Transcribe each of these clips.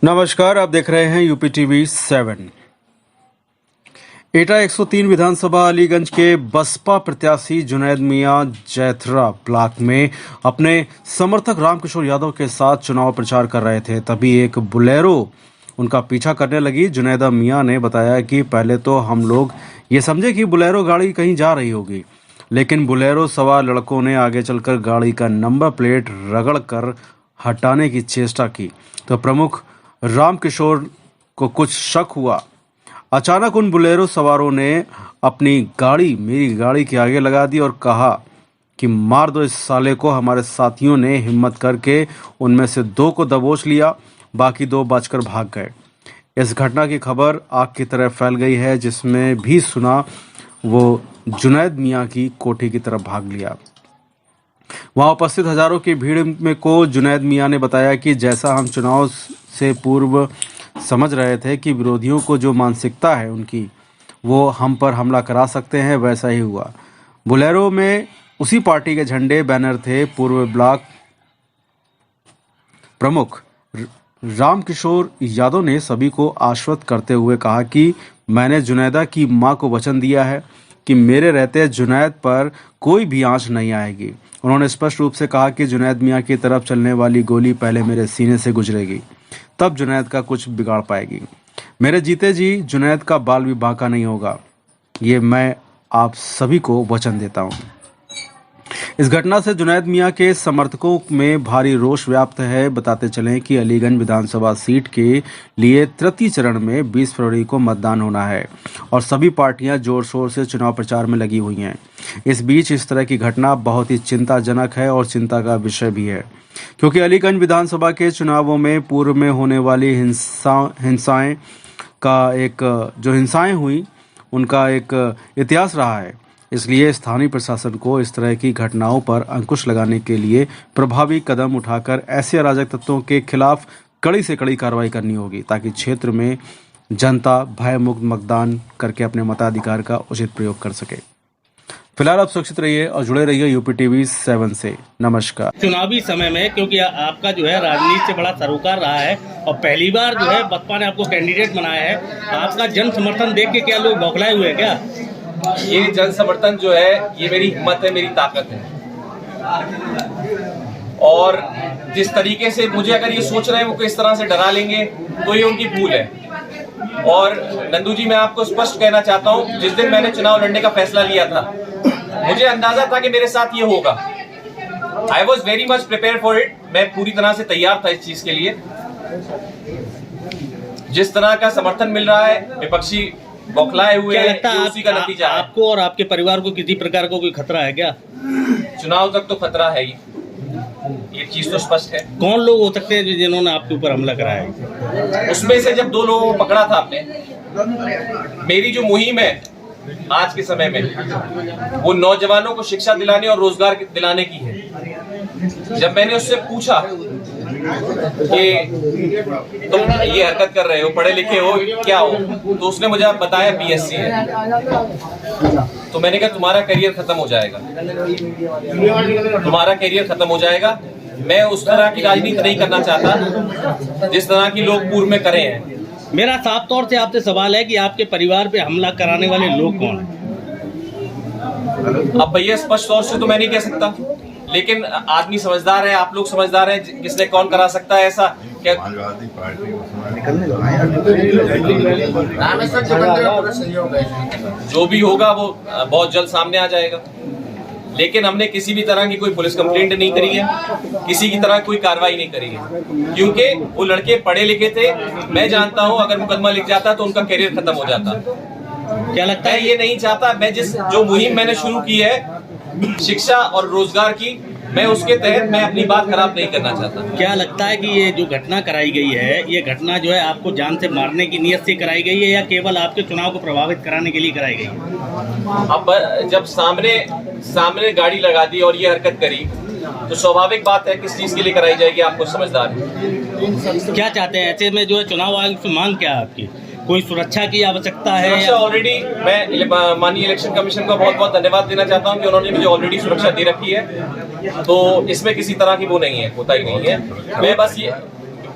नमस्कार, आप देख रहे हैं यूपी टीवी 7। एटा 103 विधानसभा अलीगंज के बसपा प्रत्याशी जुनैद मियां जैथरा ब्लॉक में अपने समर्थक रामकिशोर यादव के साथ चुनाव प्रचार कर रहे थे। तभी एक बुलेरो उनका पीछा करने लगी। जुनैद मियां ने बताया कि पहले तो हम लोग ये समझे कि बुलेरो गाड़ी कहीं जा रही होगी, लेकिन बुलेरो सवार लड़कों ने आगे चलकर गाड़ी का नंबर प्लेट रगड़ कर हटाने की चेष्टा की तो प्रमुख रामकिशोर को कुछ शक हुआ। अचानक उन बुलेरो सवारों ने अपनी गाड़ी मेरी गाड़ी के आगे लगा दी और कहा कि मार दो इस साले को। हमारे साथियों ने हिम्मत करके उनमें से 2 को दबोच लिया, बाकी 2 बचकर भाग गए। इस घटना की खबर आग की तरह फैल गई है, जिसमें भी सुना वो जुनैद मियां की कोठी की तरफ भाग लिया। वहां उपस्थित हजारों की भीड़ में को जुनैद मियां ने बताया कि जैसा हम चुनाव से पूर्व समझ रहे थे कि विरोधियों को जो मानसिकता है उनकी वो हम पर हमला करा सकते हैं, वैसा ही हुआ। बुलेरो में उसी पार्टी के झंडे बैनर थे। पूर्व ब्लॉक प्रमुख रामकिशोर यादव ने सभी को आश्वस्त करते हुए कहा कि मैंने जुनैदा की मां को वचन दिया है कि मेरे रहते जुनैद पर कोई भी आंच नहीं आएगी। उन्होंने स्पष्ट रूप से कहा कि जुनैद मियां की तरफ चलने वाली गोली पहले मेरे सीने से गुजरेगी, तब जुनैद का कुछ बिगाड़ पाएगी। मेरे जीते जी जुनैद का बाल भी बांका नहीं होगा, ये मैं आप सभी को वचन देता हूं। इस घटना से जुनैद मियां के समर्थकों में भारी रोष व्याप्त है। बताते चलें कि अलीगंज विधानसभा सीट के लिए तृतीय चरण में 20 फरवरी को मतदान होना है और सभी पार्टियां जोर शोर से चुनाव प्रचार में लगी हुई हैं। इस बीच इस तरह की घटना बहुत ही चिंताजनक है और चिंता का विषय भी है, क्योंकि अलीगंज विधानसभा के चुनावों में पूर्व में होने वाली हिंसाएं हुई उनका एक इतिहास रहा है। इसलिए स्थानीय प्रशासन को इस तरह की घटनाओं पर अंकुश लगाने के लिए प्रभावी कदम उठाकर ऐसे अराजक तत्वों के खिलाफ कड़ी से कड़ी कार्रवाई करनी होगी, ताकि क्षेत्र में जनता भय मुक्त मतदान करके अपने मताधिकार का उचित प्रयोग कर सके। फिलहाल आप सुरक्षित रहिए और जुड़े रहिए यूपी टीवी 7 से। नमस्कार। चुनावी समय में क्योंकि आपका जो है राजनीति से बड़ा सरोकार रहा है और पहली बार जो है बसपा ने आपको कैंडिडेट बनाया है, आपका जन समर्थन देख के क्या लोग बौखलाए हुए हैं क्या? ये जन समर्थन जो है ये मेरी हिम्मत है, मेरी ताकत है। और जिस तरीके से मुझे अगर ये सोच रहे हैं वो किस तरह से डरा लेंगे तो ये उनकी भूल है। और नंदू जी, मैं आपको स्पष्ट कहना चाहता हूं, जिस दिन मैंने चुनाव लड़ने का फैसला लिया था मुझे अंदाजा था कि मेरे साथ ये होगा। I was very much prepare for it. मैं पूरी तरह से तैयार था इस चीज के लिए। जिस तरह का समर्थन मिल रहा है, विपक्षी बौखलाए हुए हैं, उसी का नतीजा है। आपको और आपके परिवार को किसी प्रकार का कोई खतरा है क्या? चुनाव तक तो खतरा है ही, ये चीज तो स्पष्ट है। कौन लोग हो सकते हैं जिन्होंने आपके ऊपर हमला कराया है? उसमें से जब 2 लोगों को पकड़ा था आपने, मेरी जो मुहिम है आज के समय में वो नौजवानों को शिक्षा दिलाने और रोजगार दिलाने की है। जब मैंने उससे पूछा कि तुम ये हरकत कर रहे हो, पढ़े लिखे हो, क्या हो, तो उसने मुझे बताया बीएससी है। तो मैंने कहा तुम्हारा करियर खत्म हो जाएगा, तुम्हारा करियर खत्म हो जाएगा। मैं उस तरह की राजनीति नहीं करना चाहता जिस तरह की लोग पूर्व में करे हैं। मेरा साफ तौर से आपसे सवाल है कि आपके परिवार पे हमला कराने वाले लोग कौन हैं? अब भैया स्पष्ट तौर से तो मैं नहीं कह सकता, लेकिन आदमी समझदार है, आप लोग समझदार हैं, किसने कौन करा सकता है ऐसा क्या? जो भी होगा वो बहुत जल्द सामने आ जाएगा। लेकिन हमने किसी भी तरह की कोई पुलिस कंप्लेंट नहीं करी है, किसी की तरह कोई कार्रवाई नहीं करी है, क्योंकि वो लड़के पढ़े लिखे थे। मैं जानता हूं अगर मुकदमा लिख जाता तो उनका करियर खत्म हो जाता। क्या लगता है ये नहीं चाहता। मैं जो मुहिम मैंने शुरू की है शिक्षा और रोजगार की, मैं उसके तहत मैं अपनी बात खराब नहीं करना चाहता। क्या लगता है कि ये जो घटना कराई गई है, ये घटना जो है आपको जान से मारने की नीयत से कराई गई है या केवल आपके चुनाव को प्रभावित कराने के लिए कराई गई है? अब जब सामने गाड़ी लगा दी और ये हरकत करी तो स्वाभाविक बात है किस चीज के लिए कराई जाएगी, आपको समझदार है। क्या चाहते हैं ऐसे में जो है चुनाव आयोग से मांग क्या है आपकी? कोई सुरक्षा की आवश्यकता है? सुरक्षा ऑलरेडी, मैं माननीय इलेक्शन कमीशन का बहुत बहुत धन्यवाद देना चाहता हूं कि उन्होंने मुझे ऑलरेडी सुरक्षा दे रखी है, तो इसमें किसी तरह की वो नहीं है, होता ही नहीं है। मैं बस ये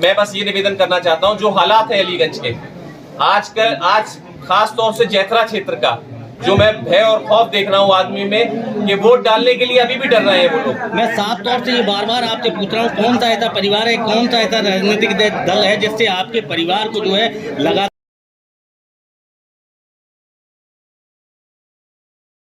मैं बस ये निवेदन करना चाहता हूं, जो हालात है अलीगंज के आज खास तौर से जैथरा क्षेत्र का, जो मैं भय और खौफ देख रहा हूं आदमी में, कि वोट डालने के लिए अभी भी डर रहे हैं वो लोग। मैं साफ तौर से ये बार-बार आपसे पूछ रहा हूँ, कौन सा ऐसा परिवार है, कौन सा ऐसा राजनीतिक दल है जिससे आपके परिवार को जो है लगा